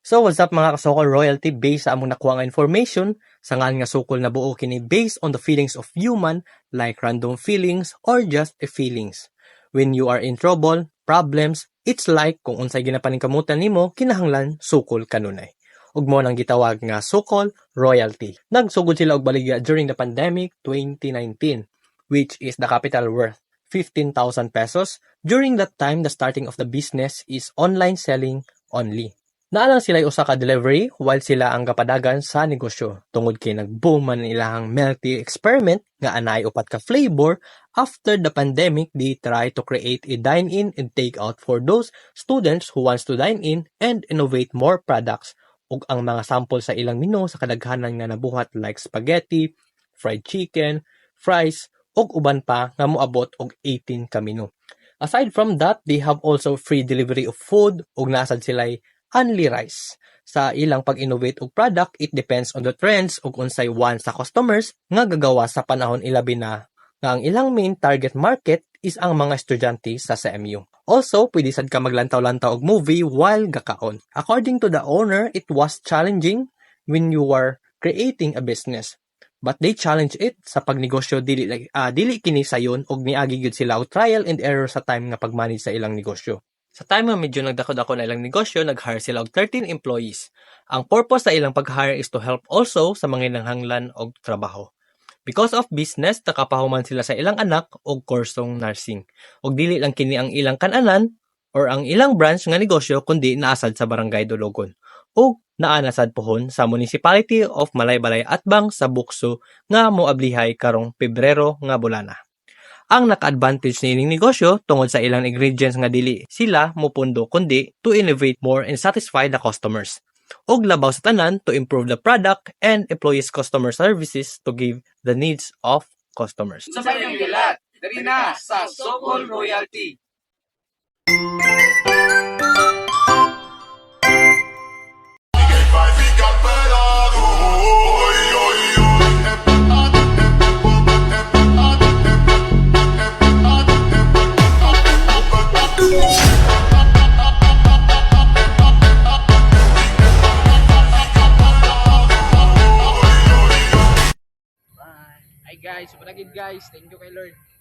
So what's up mga kasokol, royalty based sa among nakuha nga information sa ngan nga sukol na buo kini based on the feelings of human like random feelings or just a feelings. When you are in trouble, problems, it's like kung unsay ginapaningkamutan nimo kinahanglan sukol kanunay. Ug mo nang gitawag nga sukol royalty. Nagsugod sila og baligya during the pandemic 2019 which is the capital worth 15,000 pesos. During that time, the starting of the business is online selling only. Naalang sila usa ka delivery while sila ang kapadagan sa negosyo. Tungod kay nag-boom man ilahang melty experiment nga anay upat ka flavor. After the pandemic, they try to create a dine-in and take-out for those students who wants to dine in and innovate more products. Ug ang mga sample sa ilang menu sa kadaghanan nga nabuhat like spaghetti, fried chicken, fries, ug uban pa nga moabot og 18 ka menu. Aside from that, they have also free delivery of food ug nasad sila'y only rice. Sa ilang pag-innovate og product, it depends on the trends ug unsay want sa customers nga gagawa sa panahon ilabi na nga ang ilang main target market is ang mga estudyante sa CMU. Also, pwede sad ka maglantaw-lantaw og movie while gakaon. According to the owner, it was challenging when you were creating a business. But they challenge it sa pagnegosyo dili kini sayon og niagi gyud sila og trial and error sa time nga pagmanage sa ilang negosyo. Sa time nga medyo nagdako-dako na ilang negosyo, nag-hire sila og 13 employees. Ang purpose sa ilang pag-hire is to help also sa mga nanghanglan og trabaho. Because of business, nakapahuman sila sa ilang anak og kursong nursing. Og dili lang kini ang ilang kananan or ang ilang branch nga negosyo kundi naasad sa barangay Dologon. Og naanasad pohon sa Municipality of Malaybalay Atbang sa Bukso nga moablihay karong Pebrero nga bulana. Ang naka-advantage ni ining negosyo tungod sa ilang ingredients nga dili sila mopundo kundi to innovate more and satisfy the customers. Og labaw sa tanan to improve the product and employees customer services to give the needs of customers. Sa inyong gilat, diri na sa Sokol Royalty. Hi guys, supanagid guys, thank you kay Lord.